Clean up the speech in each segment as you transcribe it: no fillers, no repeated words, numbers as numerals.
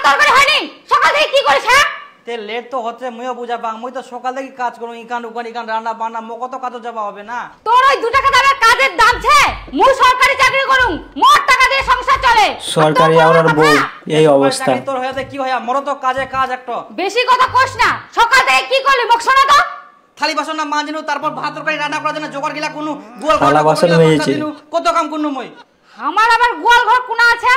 তরকারি হয়নি? সকাল থেকে কি করিস? হ্যাঁ তে লেট তো হচ্ছে, মুইও বুঝাবা। মুই তো সকাল থেকে কাজ করুম, ইকান উকান ইকান রান্না বান্না, মো কত কাজ যাবা হবে না। তোর ওই 2 টাকা দামের কাজের দাম ছে। মুই সরকারি চাকরি করুম, মোট টাকা দিয়ে সংসার চলে। সরকারি আর বউ এই অবস্থা। তোর হইতে কি হয়? মরো তো কাজে কাজ একটা। বেশি কথা কইস না। সকাল থেকে কি করলি মুখ শোনা তো? থালি বাসন না মাজিনু, তারপর ভাত তরকারি রান্না করার জন্য জোগাড় গিলা কোন গোল থালা বাসন হয়েছে, কত কাম করনু মই। আমার আবার গোয়াল ঘর কোনা আছে?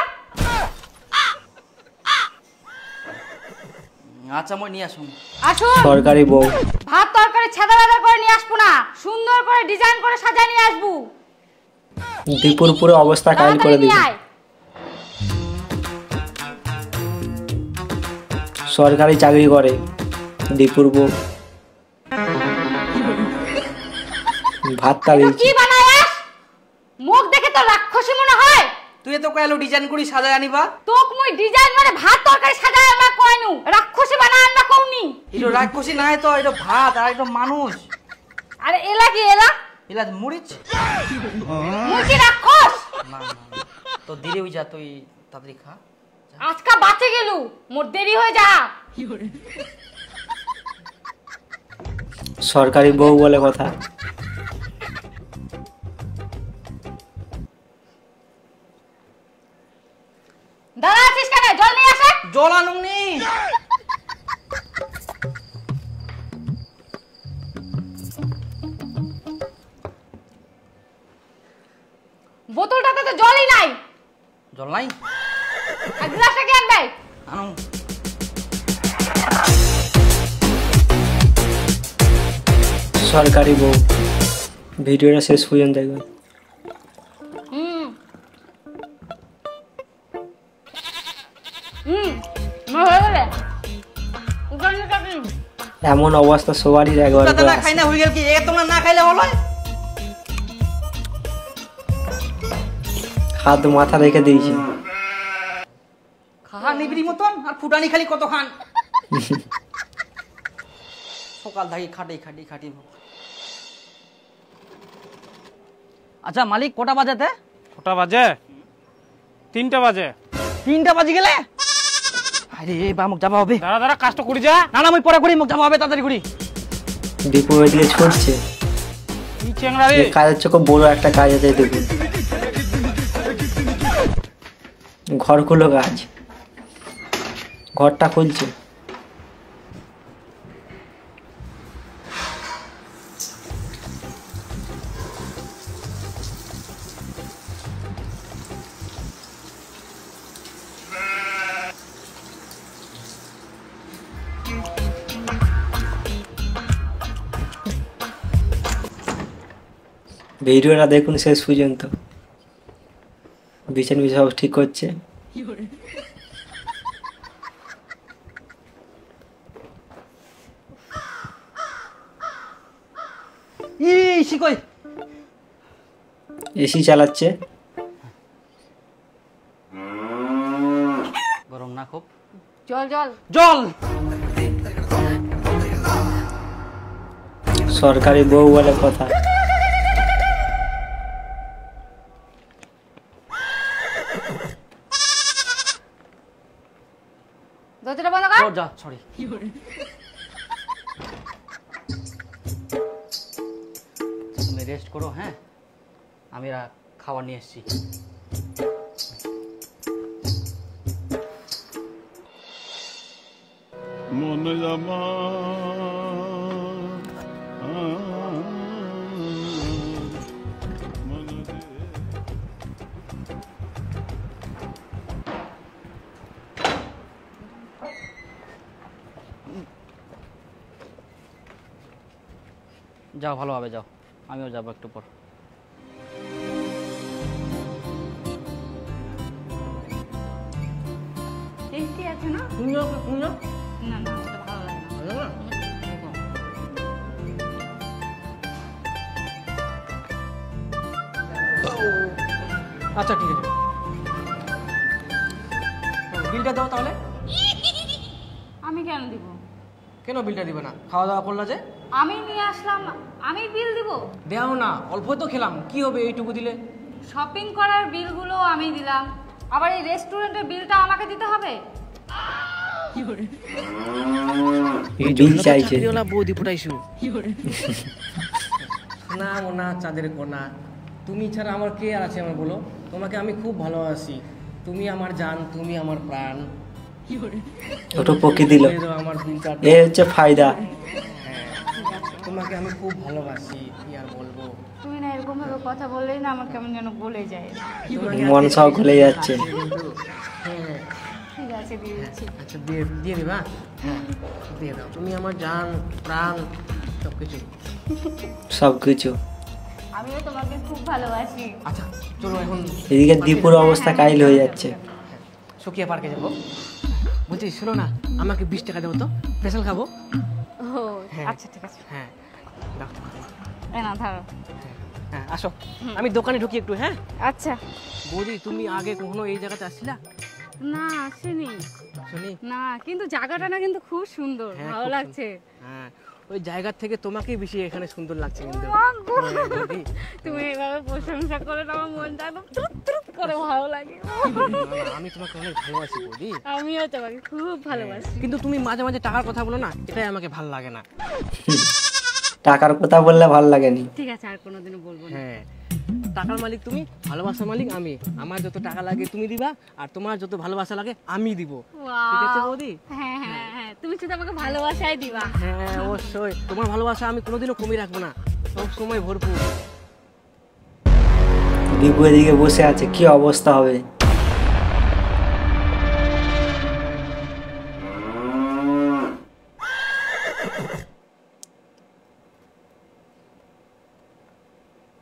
আচ্ছা মই নিয়ে আসুন। আসুন। সরকারি বউ ভাত তরকারি ছেদা বেদা করে নিয়ে আসবো না, সুন্দর করে ডিজাইন করে সাজিয়ে নিয়ে আসবো। দীপুর পুরো অবস্থা কাহিল করে দিবে। সরকারি চাকরি করে দীপুর বউ। ভাত তাড়ি কি বানায়াস? মুখ দেখে তো রাক্ষসী মনে হয়। তুই তো কইলো ডিজাইন করি সাজায় আনিবা। তোক মুই ডিজাইন মানে ভাত তরকারি সাজায় আনবা কইনু, রাক্ষসী বানায় আনবা কওনি। এটো রাক্ষসী নাই তো, এটো ভাত আর এটো মানুষ। আরে এলা কি এলা? এলা মরিচ। মুই কি রাক্ষস? না না তো দেরি হই যা, তুই তাড়াতাড়ি খা। আজকা বাঁচে গেলু, মোর দেরি হয়ে যা। সরকারি বউ বলে কথা। দাঁড়া আছিস কেন? জল নিয়ে আসে। জল আনুম নি। বোতলটাতে তো জলই নাই। জল নাই? আর গ্লাসটা কে আনবে? আনুম। সরকারি বউ। ভিডিওটা শেষ পর্যন্ত দেখবেন। এমন অবস্থা সবারই একবার না খাই না হই গেল কি? এ তোমরা না খাইলে হলো? হাত মাথা রেখে দিয়েছি। খা নিবিড়ি মতন আর ফুটানি খালি কত খান। সকাল থেকে খাটি খাটি খাটি। আচ্ছা মালিক কটা বাজেতে? কটা বাজে? 3টা বাজে। 3টা বাজি গেলে? আরে বা মুখ যাবা হবে। দাঁড়া দাঁড়া, কাজটা করি যা। না না মই পরে করি, মুখ যাবা হবে তাড়াতাড়ি করি। দীপু এদিকে ছুটছে। কি চেংড়া রে? কাজের চোখে বড় একটা কাজ আছে দেখুন। ঘর খুলো কাজ। ঘরটা খুলছে। ভিডিওটা দেখুন শেষ পর্যন্ত। বিছান সব ঠিক করছে। এসি চালাচ্ছে। গরম না খুব? জল জল জল। সরকারি বউ বলে কথা। দরজাটা বন্ধ কর। যা সরি। তুমি রেস্ট করো, হ্যাঁ আমি খাবার নিয়ে এসেছি। মন জামা যাও ভালোভাবে যাও, আমিও যাবো একটু পর। টেস্টি আছে না? না না ওটা ভালো লাগে না। আচ্ছা ঠিক আছে, বিলটা দাও তাহলে। আমি কেন দিব? কেন বিলটা দিবে না? খাওয়া দাওয়া করলা যে? আমি নিয়ে আসলাম, আমি বিল দিব? দেও না, অল্প তো খেলাম, কি হবে এইটুকু দিলে? শপিং করার বিলগুলো আমি দিলাম, আবার এই রেস্টুরেন্টের বিলটা আমাকে দিতে হবে? বিল চাইছে। চাকরিওয়ালা বৌদি পটাইছু না মোনা চাঁদের কোনা, তুমি ছাড়া আমার কে আর আছে আমার বলো? তোমাকে আমি খুব ভালোবাসি, তুমি আমার জান, তুমি আমার প্রাণ। ওটা পকে দিল, দিয়ে দাও আমার বিলটা। এ হচ্ছে ফায়দা। তোমাকে আমি খুব ভালোবাসি, কি আর বলবো। তুমি না এরকম ভাবে কথা বললেই না আমার কেমন যেন গলে যায়। তোমাকে মন সব গলে যাচ্ছে। হ্যাঁ ঠিক আছে দিয়ে দিচ্ছি। আচ্ছা দিয়ে দিয়ে দিবা? হ্যাঁ দিয়ে দাও, তুমি আমার জান প্রাণ সব কিছু। সবকিছু। আমিও তোমাকে খুব ভালোবাসি। আচ্ছা চলো এখন এদিকে দীপুর অবস্থা কাইল হয়ে যাচ্ছে। সুকিয়া পার্কে যাবো। বলছি শোনো না, আমাকে 20 টাকা দেবো তো, স্পেশাল খাবো। ও হ্যাঁ। আচ্ছা ঠিক আছে। হ্যাঁ দাও। এই না ধরো। হ্যাঁ আসো, আমি দোকানে ঢুকি একটু। হ্যাঁ আচ্ছা। বৌদি তুমি আগে কখনো এই জায়গাতে আসছিলা? না আসেনি। শুনি। না কিন্তু জায়গাটা না কিন্তু খুব সুন্দর, হ্যাঁ, ভালো খুব লাগছে। হ্যাঁ ওই জায়গা থেকে তোমাকেই বেশি এখানে সুন্দর লাগছে কিন্তু। মাগো। হ্যাঁ, বৌদি। তুমি এইভাবে প্রশংসা করে না আমার মনটা একদম তুরুত তুরুত করে ভালো লাগে। না, আমি তোমাকে অনেক ভালোবাসি বৌদি। আমিও তোমাকে খুব ভালোবাসি। কিন্তু তুমি মাঝে মাঝে টাকার কথা বলো না, এটাই আমাকে ভালো লাগে না। টাকার কথা বললে ভাল লাগেনি। ঠিক আছে আর কোনোদিনও বলবো না। হ্যাঁ টাকার মালিক তুমি, ভালোবাসার মালিক আমি। আমার যত টাকা লাগে তুমি দিবা, আর তোমার যত ভালোবাসা লাগে আমি দিব। ঠিক আছে Wow! বৌদি? হ্যাঁ হ্যাঁ হ্যাঁ, তুমি শুধু আমাকে ভালোবাসাই দিবা। হ্যাঁ অবশ্যই, তোমার ভালোবাসা আমি কোনোদিনও কমিয়ে রাখবো না, সব সময় ভরপুর। দীপু এদিকে বসে আছে, কি অবস্থা হবে।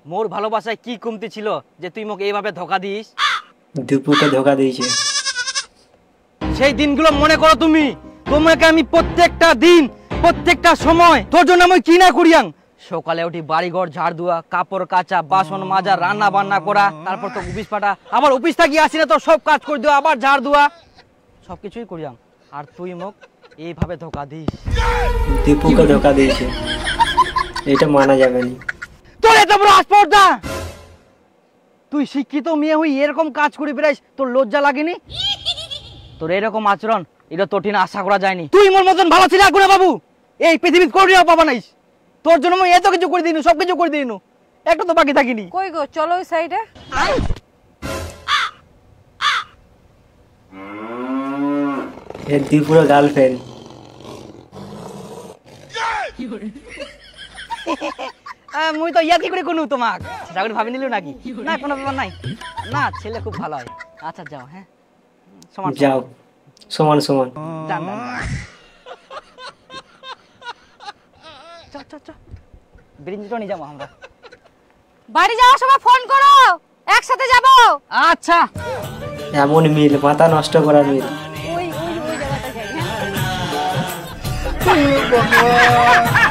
মোর ভালোবাসায় কি কমতি ছিল যে তুই মোক এইভাবে ধোকা দিস? দীপুকে ধোকা দিয়েছে। সেই দিনগুলো মনে করো তুমি। তোমাকে আমি প্রত্যেকটা দিন প্রত্যেকটা সময় তোর জন্য আমি কি না করিয়াং। সকালে উঠি বাড়িঘর ঝাড় দেওয়া, কাপড় কাচা, বাসন মাজা, রান্না বান্না করা, তারপর তো অফিস পাঠা, আবার অফিস থাকি আসি না তো সব কাজ করে দেওয়া, আবার ঝাড় দেওয়া, সবকিছুই করিয়াং। আর তুই মোক এইভাবে ধোকা দিস। দীপুকে ধোকা দিয়েছে, এটা মানা যাবে না। তোর এত বড় আসপর্দা! তুই শিক্ষিত মেয়ে হই এরকম কাজ করে বেড়াইস, তোর লজ্জা লাগেনি? তোর এরকম আচরণ এটা তোর ঠিক আশা করা যায়নি। তুই মোর মতন ভালো ছিল না বাবু, এই পৃথিবীর করিয়া পাবা নাইস। তোর জন্য আমি এত কিছু করে দিইনু, সব কিছু করে দিইনু, একটা তো বাকি থাকিনি। কই গো চলো ওই সাইডে। এ দীপুর গার্লফ্রেন্ড। মুই তো ইয়াকি করে কোনু তোমাক সেটা করে ভাবি নিলু নাকি? না কোনো ব্যাপার নাই, না ছেলে খুব ভালো হয়। আচ্ছা যাও, হ্যাঁ সমান যাও, সমান সমান। যান যান চ চ চ ব্রিঞ্জিটো নিয়ে যাবো আমরা। বাড়ি যাওয়ার সময় ফোন করো, একসাথে যাব। আচ্ছা এমন মিল, মাথা নষ্ট করার মিল। ওই জায়গাটা যাই। হ্যাঁ